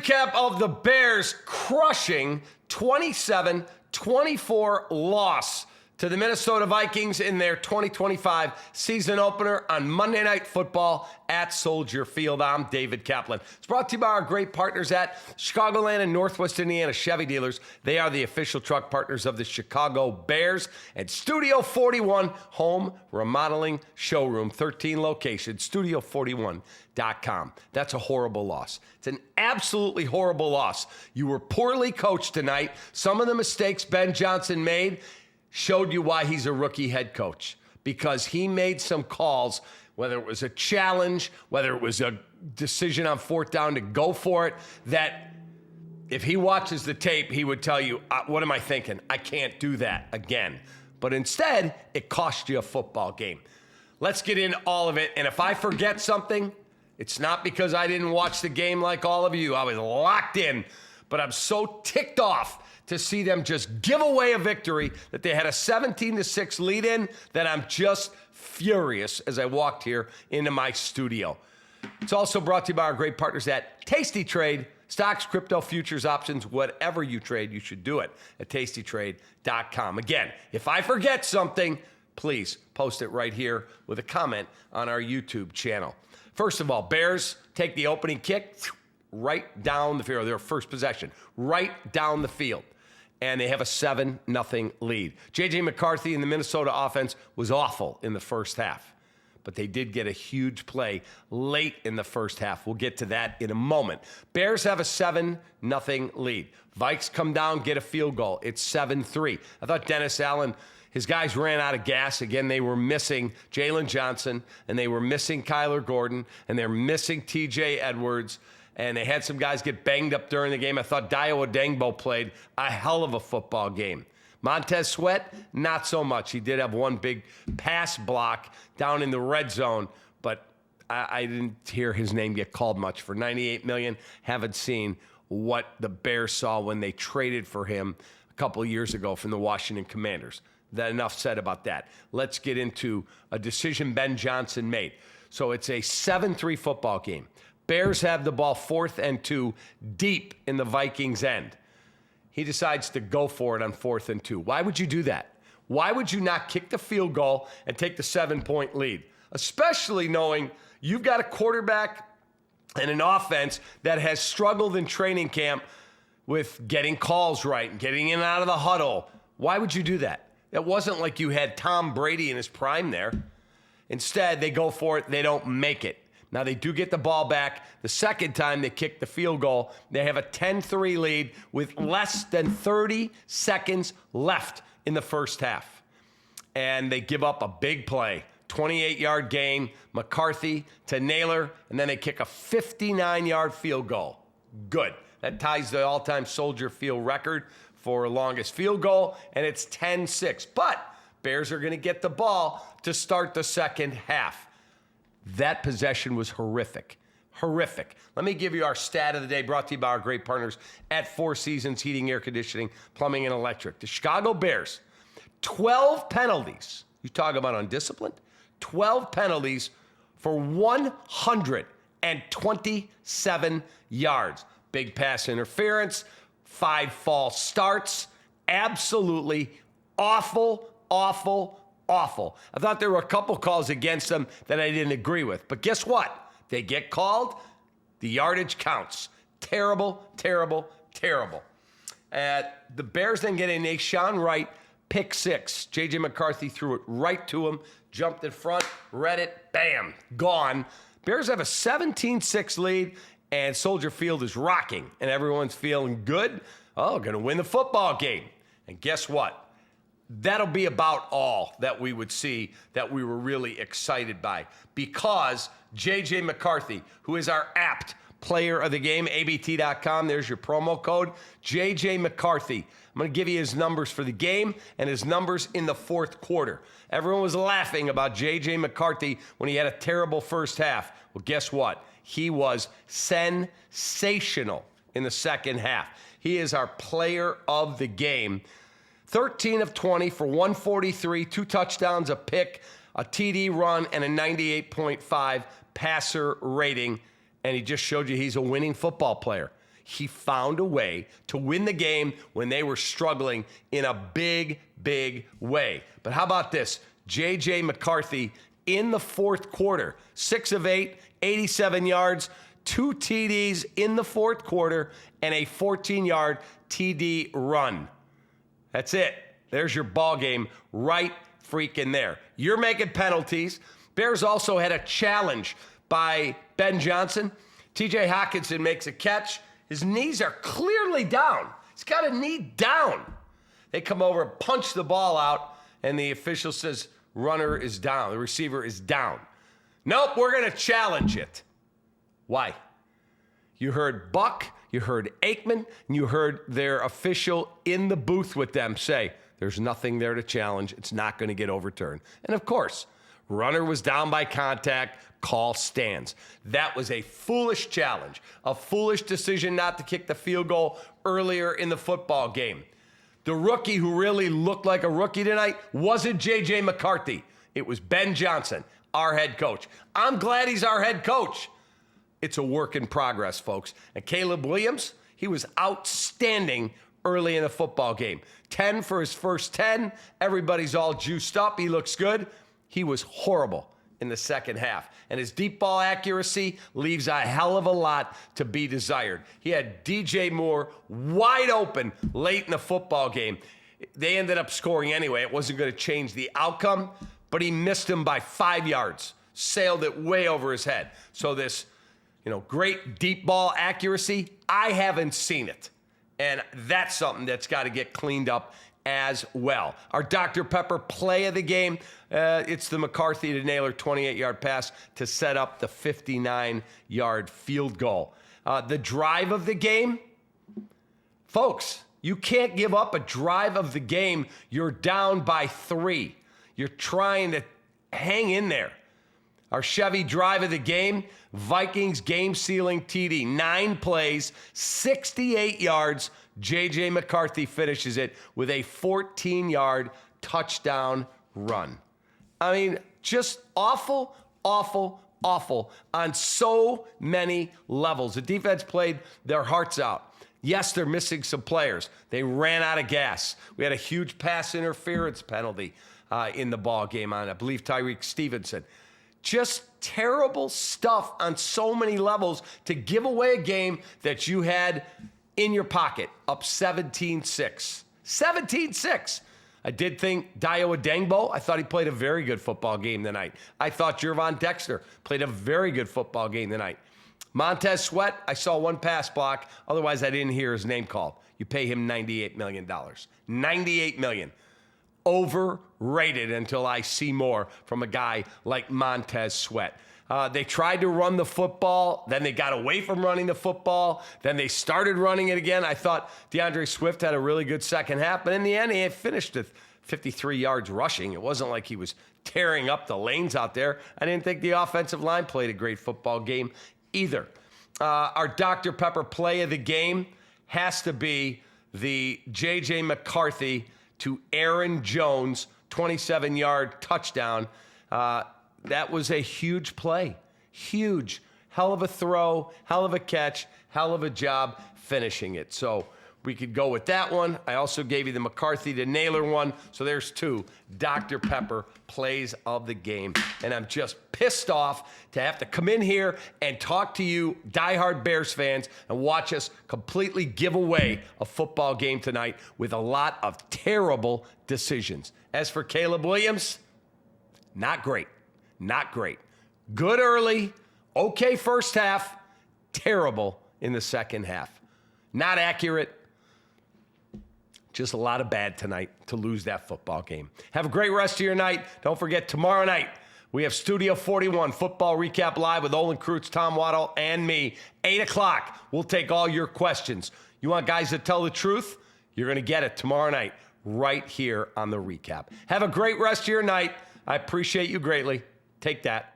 recap of the Bears crushing 27-24 loss to the Minnesota Vikings in their 2025 season opener on Monday Night Football at Soldier Field. I'm David Kaplan. It's brought to you by our great partners at Chicagoland and Northwest Indiana Chevy dealers. They are the official truck partners of the Chicago Bears. And Studio 41 Home Remodeling Showroom, 13 locations, studio41.com. That's a horrible loss. It's an absolutely horrible loss. You were poorly coached tonight. Some of the mistakes Ben Johnson made showed you why he's a rookie head coach, because he made some calls, whether it was a challenge, whether it was a decision on fourth down to go for it, that if he watches the tape, he would tell you, what am I thinking? I can't do that again. But instead, it cost you a football game. Let's get into all of it. And if I forget something, it's not because I didn't watch the game like all of you. I was locked in, but I'm so ticked off to see them just give away a victory that they had a 17-6 lead in that I'm just furious as I walked here into my studio. It's also brought to you by our great partners at Tasty Trade. Stocks, crypto, futures, options, whatever you trade, you should do it at tastytrade.com. Again, if I forget something, please post it right here with a comment on our YouTube channel. First of all, Bears take the opening kick right down the field, their first possession, right down the field. And they have a 7-0 lead. J.J. McCarthy in the Minnesota offense was awful in the first half, but they did get a huge play late in the first half. We'll get to that in a moment. Bears have a 7-0 lead. Vikes come down, get a field goal. It's 7-3. I thought Dennis Allen, his guys ran out of gas. Again, they were missing Jalen Johnson, and they were missing Kyler Gordon, and they're missing T.J. Edwards. And they had some guys get banged up during the game. I thought Dio Odengbo played a hell of a football game. Montez Sweat, not so much. He did have one big pass block down in the red zone, but I didn't hear his name get called much. For $98 million, haven't seen what the Bears saw when they traded for him a couple of years ago from the Washington Commanders. Enough said about that. Let's get into a decision Ben Johnson made. So it's a 7-3 football game. Bears have the ball 4th and 2 deep in the Vikings' end. He decides to go for it on 4th and 2. Why would you do that? Why would you not kick the field goal and take the 7-point lead? Especially knowing you've got a quarterback and an offense that has struggled in training camp with getting calls right and getting in and out of the huddle. Why would you do that? It wasn't like you had Tom Brady in his prime there. Instead, they go for it. They don't make it. Now, they do get the ball back. The second time they kick the field goal, they have a 10-3 lead with less than 30 seconds left in the first half. And they give up a big play, 28-yard gain, McCarthy to Naylor, and then they kick a 59-yard field goal. Good. That ties the all-time Soldier Field record for longest field goal, and it's 10-6. But Bears are going to get the ball to start the second half. That possession was horrific. Horrific. Let me give you our stat of the day, brought to you by our great partners at Four Seasons Heating, Air Conditioning, Plumbing, and Electric. The Chicago Bears, 12 penalties. You talk about undisciplined? 12 penalties for 127 yards. Big pass interference, 5 false starts. Absolutely awful, awful, awful. I thought there were a couple calls against them that I didn't agree with. But guess what? They get called. The yardage counts. Terrible, terrible, terrible. The Bears then get a Nashawn Wright pick 6. J.J. McCarthy threw it right to him, jumped in front, read it, bam, gone. Bears have a 17-6 lead, and Soldier Field is rocking, and everyone's feeling good. Oh, going to win the football game. And guess what? That'll be about all that we would see that we were really excited by, because J.J. McCarthy, who is our apt player of the game, ABT.com, there's your promo code, J.J. McCarthy. I'm going to give you his numbers for the game and his numbers in the fourth quarter. Everyone was laughing about J.J. McCarthy when he had a terrible first half. Well, guess what? He was sensational in the second half. He is our player of the game. 13 of 20 for 143, 2 touchdowns, a pick, a TD run, and a 98.5 passer rating. And he just showed you he's a winning football player. he found a way to win the game when they were struggling in a big, big way. But how about this? J.J. McCarthy in the fourth quarter, 6 of 8, 87 yards, 2 TDs in the fourth quarter, and a 14-yard TD run. That's it. There's your ball game right freaking there. You're making penalties. Bears also had a challenge by Ben Johnson. TJ Hockenson makes a catch. His knees are clearly down. He's got a knee down. They come over and punch the ball out, and the official says, runner is down. The receiver is down. Nope, we're going to challenge it. Why? You heard Buck, you heard Aikman, and you heard their official in the booth with them say, there's nothing there to challenge. It's not going to get overturned. And of course, runner was down by contact. Call stands. That was a foolish challenge, a foolish decision not to kick the field goal earlier in the football game. The rookie who really looked like a rookie tonight wasn't J.J. McCarthy. It was Ben Johnson, our head coach. I'm glad he's our head coach. It's a work in progress, folks. And Caleb Williams, he was outstanding early in the football game. 10 for his first 10. Everybody's all juiced up. He looks good. He was horrible in the second half. And his deep ball accuracy leaves a hell of a lot to be desired. He had DJ Moore wide open late in the football game. They ended up scoring anyway. It wasn't going to change the outcome, but he missed him by 5 yards, sailed it way over his head. So this, great deep ball accuracy, I haven't seen it. And that's something that's got to get cleaned up as well. Our Dr. Pepper play of the game, it's the McCarthy to Naylor 28-yard pass to set up the 59-yard field goal. The drive of the game, folks, you can't give up a drive of the game. You're down by 3. You're trying to hang in there. Our Chevy drive of the game, Vikings game-sealing TD. 9 plays, 68 yards. J.J. McCarthy finishes it with a 14-yard touchdown run. I mean, just awful, awful, awful on so many levels. The defense played their hearts out. Yes, they're missing some players. They ran out of gas. We had a huge pass interference penalty in the ball game on, I believe, Tyreek Stevenson. Just terrible stuff on so many levels to give away a game that you had in your pocket, up 17-6. 17-6. I did think Dio Adengbo, I thought he played a very good football game tonight. I thought Jervon Dexter played a very good football game tonight. Montez Sweat, I saw one pass block. Otherwise, I didn't hear his name called. You pay him $98 million. $98 million. Overrated until I see more from a guy like Montez Sweat. They tried to run the football, then they got away from running the football, then they started running it again. I thought DeAndre Swift had a really good second half, but in the end, he finished with 53 yards rushing. It wasn't like he was tearing up the lanes out there. I didn't think the offensive line played a great football game either. Our Dr. Pepper play of the game has to be the J.J. McCarthy to Aaron Jones 27-yard touchdown. That was a huge play. Huge. Hell of a throw, hell of a catch, hell of a job finishing it. So we could go with that one. I also gave you the McCarthy to Naylor one. So there's 2 Dr. Pepper plays of the game. And I'm just pissed off to have to come in here and talk to you diehard Bears fans and watch us completely give away a football game tonight with a lot of terrible decisions. As for Caleb Williams, not great. Not great. Good early, okay first half, terrible in the second half. Not accurate. Just a lot of bad tonight to lose that football game. Have a great rest of your night. Don't forget, tomorrow night, we have Studio 41 Football Recap Live with Olin Kreutz, Tom Waddle, and me. 8 o'clock, we'll take all your questions. You want guys that tell the truth? You're going to get it tomorrow night right here on the Recap. Have a great rest of your night. I appreciate you greatly. Take that.